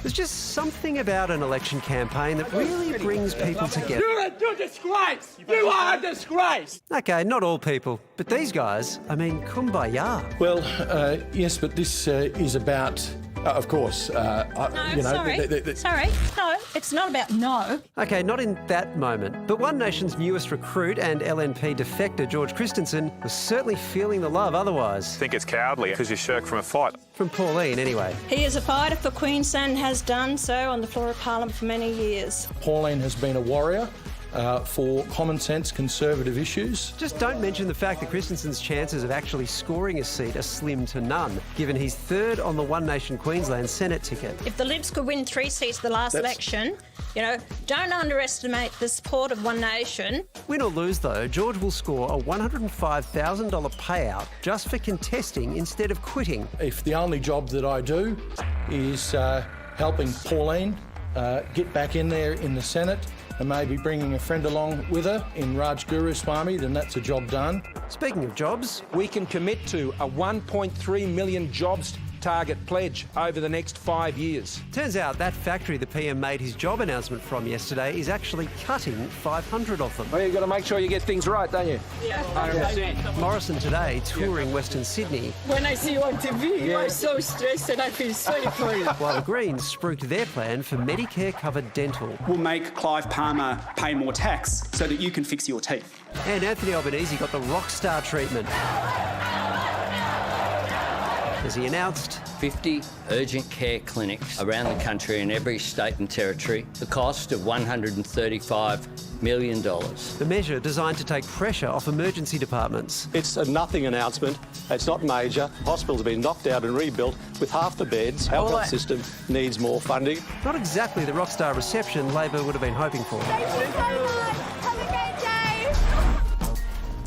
There's just something about an election campaign that really brings people together. You're a disgrace! You are a disgrace! Okay, not all people, but these guys, I mean, kumbaya. Well, yes, but this is about, of course, Sorry, no, it's not about no. Okay, not in that moment, but One Nation's newest recruit and LNP defector, George Christensen, was certainly feeling the love otherwise. I think it's cowardly because you shirk from a fight. From Pauline, anyway. He is a fighter for Queensland and has done so on the floor of Parliament for many years. Pauline has been a warrior for common sense conservative issues. Just don't mention the fact that Christensen's chances of actually scoring a seat are slim to none, given he's third on the One Nation Queensland Senate ticket. If the Libs could win 3 seats the last election, don't underestimate the support of One Nation. Win or lose, though, George will score a $105,000 payout just for contesting instead of quitting. If the only job that I do is helping Pauline get back in there in the Senate, and maybe bringing a friend along with her in Raj Guru Swami, then that's a job done. Speaking of jobs, We can commit to a 1.3 million jobs target pledge over the next 5 years. turns out that factory the PM made his job announcement from yesterday is actually cutting 500 of them. Well, you've got to make sure you get things right, don't you? Yeah. 100%. Morrison today touring Western Sydney, When I see you on TV, I'm so stressed and I feel sorry for you. while the Greens spruiked their plan for Medicare-covered dental. We'll make Clive Palmer pay more tax so that you can fix your teeth. And Anthony Albanese got the rock star treatment, as he announced 50 urgent care clinics around the country in every state and territory, the cost of $135 million. the measure designed to take pressure off emergency departments. It's a nothing announcement. It's not major. Hospitals have been knocked out and rebuilt with half the beds. Our health system needs more funding. Not exactly the rock star reception Labor would have been hoping for.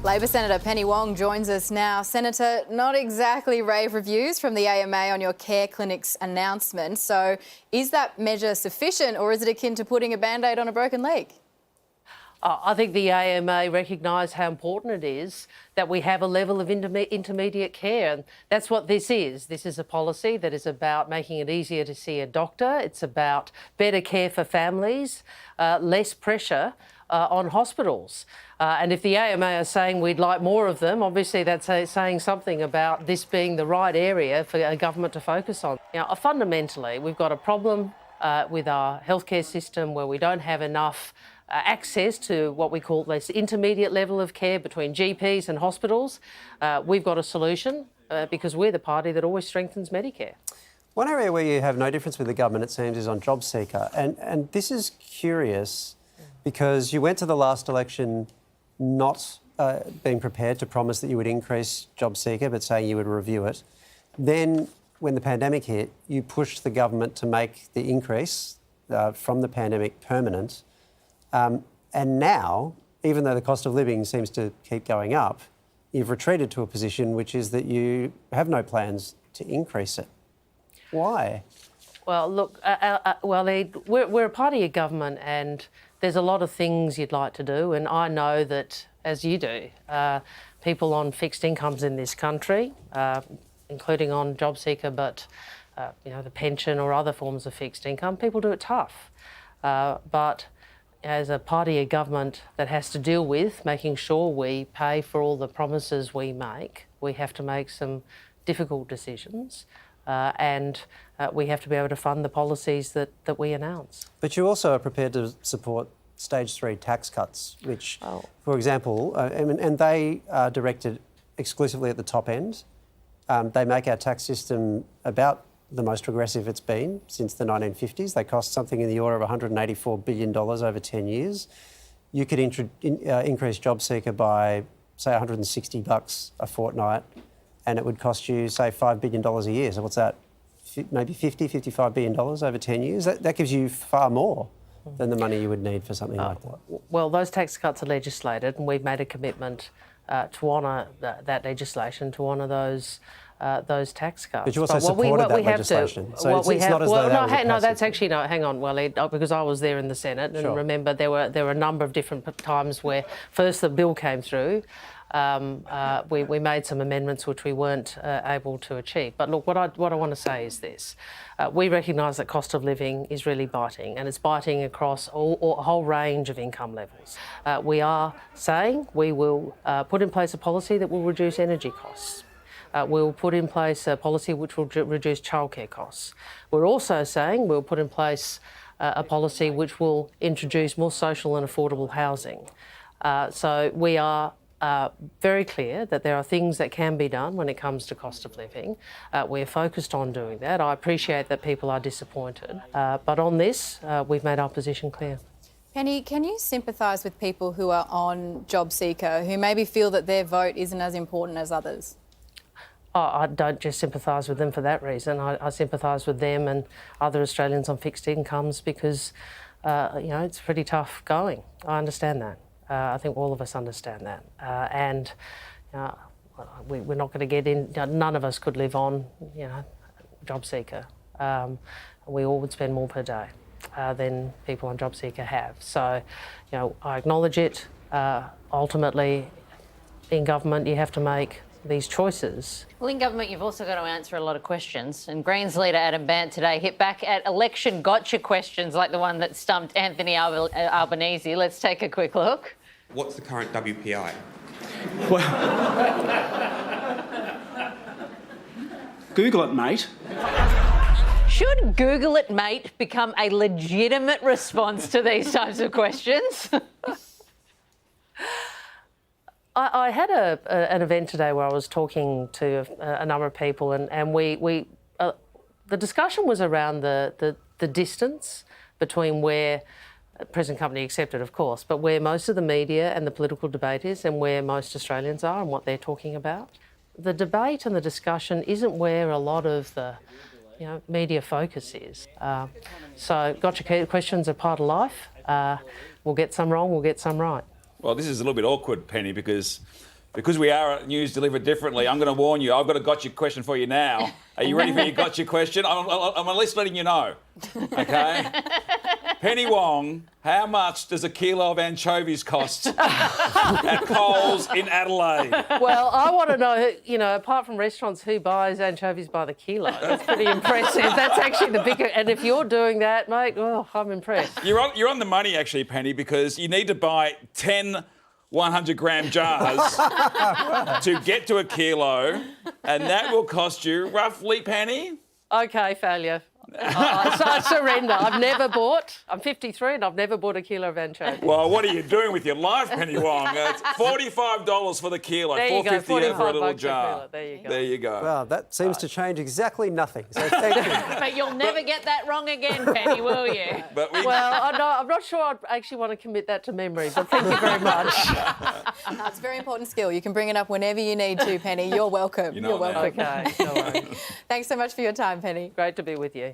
Labor Senator Penny Wong joins us now. Senator, not exactly rave reviews from the AMA on your care clinics announcement. So is that measure sufficient, or is it akin to putting a Band-Aid on a broken leg? I think the AMA recognise how important it is that we have a level of intermediate care. And that's what this is. This is a policy that is about making it easier to see a doctor. It's about better care for families, less pressure on hospitals. And if the AMA are saying we'd like more of them, obviously that's saying something about this being the right area for a government to focus on. Fundamentally, we've got a problem with our healthcare system where we don't have enough access to what we call this intermediate level of care between GPs and hospitals. We've got a solution because we're the party that always strengthens Medicare. One area where you have no difference with the government, it seems, is on JobSeeker. And this is curious because you went to the last election not being prepared to promise that you would increase JobSeeker, but saying you would review it. Then, when the pandemic hit, you pushed the government to make the increase from the pandemic permanent. And now, even though the cost of living seems to keep going up, you've retreated to a position which is that you have no plans to increase it. Why? Well, look, Waleed, we're a party of government and there's a lot of things you'd like to do, and I know that, as you do, people on fixed incomes in this country, including on JobSeeker, but the pension or other forms of fixed income, people do it tough. But as a party of government that has to deal with making sure we pay for all the promises we make, we have to make some difficult decisions. And we have to be able to fund the policies that we announce. But you also are prepared to support stage 3 tax cuts, which, for example, and they are directed exclusively at the top end. They make our tax system about the most regressive it's been since the 1950s. They cost something in the order of $184 billion over 10 years. You could increase JobSeeker by, say, $160 a fortnight, and it would cost you, say, $5 billion a year. So what's that? Maybe $55 billion over 10 years? That gives you far more than the money you would need for something like that. Well, those tax cuts are legislated, and we've made a commitment to honour that legislation, to honour those tax cuts. But you also supported that legislation. So it's not as though that was no, that's actually no. Hang on, Waleed, because I was there in the Senate, and remember there were a number of different times where first the bill came through. we made some amendments which we weren't able to achieve. But look, what I want to say is this. We recognise that cost of living is really biting, and it's biting across a whole range of income levels. We are saying we will put in place a policy that will reduce energy costs. We'll put in place a policy which will reduce childcare costs. We're also saying we'll put in place a policy which will introduce more social and affordable housing. So we are very clear that there are things that can be done when it comes to cost of living. We're focused on doing that. I appreciate that people are disappointed, but on this, we've made our position clear. Penny, can you sympathise with people who are on JobSeeker who maybe feel that their vote isn't as important as others? I don't just sympathise with them for that reason. I sympathise with them and other Australians on fixed incomes because, it's pretty tough going. I understand that. I think all of us understand that. We're not going to get in. None of us could live on, JobSeeker. We all would spend more per day than people on JobSeeker have. So, I acknowledge it. Ultimately, in government, you have to make these choices. Well, in government, you've also got to answer a lot of questions. And Greens leader Adam Bandt today hit back at election gotcha questions like the one that stumped Anthony Albanese. Let's take a quick look. What's the current WPI? Well, Google it, mate. Should Google it, mate, become a legitimate response to these types of questions? I had an event today where I was talking to a number of people, and the discussion was around the distance between where present company accepted, of course, but where most of the media and the political debate is and where most Australians are and what they're talking about. The debate and the discussion isn't where a lot of the media focus is. So gotcha questions are part of life. We'll get some wrong, we'll get some right. Well, this is a little bit awkward, Penny, because we are news delivered differently. I'm going to warn you. I've got a gotcha question for you now. Are you ready for your gotcha question? I'm at least letting you know. Okay. Penny Wong, how much does a kilo of anchovies cost at Coles in Adelaide? Well, I want to know, apart from restaurants, who buys anchovies by the kilo? That's pretty impressive. That's actually the bigger... And if you're doing that, mate, I'm impressed. You're on the money, actually, Penny, because you need to buy 10 100-gram jars to get to a kilo, and that will cost you roughly, Penny? OK, failure. I surrender. I've never bought. I'm 53 and I've never bought a kilo of anchovies. Well, what are you doing with your life, Penny Wong? It's $45 for the kilo, $4.50 for a little jar. There you go. Well, that seems to change exactly nothing. So thank you. But you'll never get that wrong again, Penny, will you? I'm not sure I'd actually want to commit that to memory, but thank you very much. It's a very important skill. You can bring it up whenever you need to, Penny. You're welcome. You're welcome. OK, no worries. Thanks so much for your time, Penny. Great to be with you.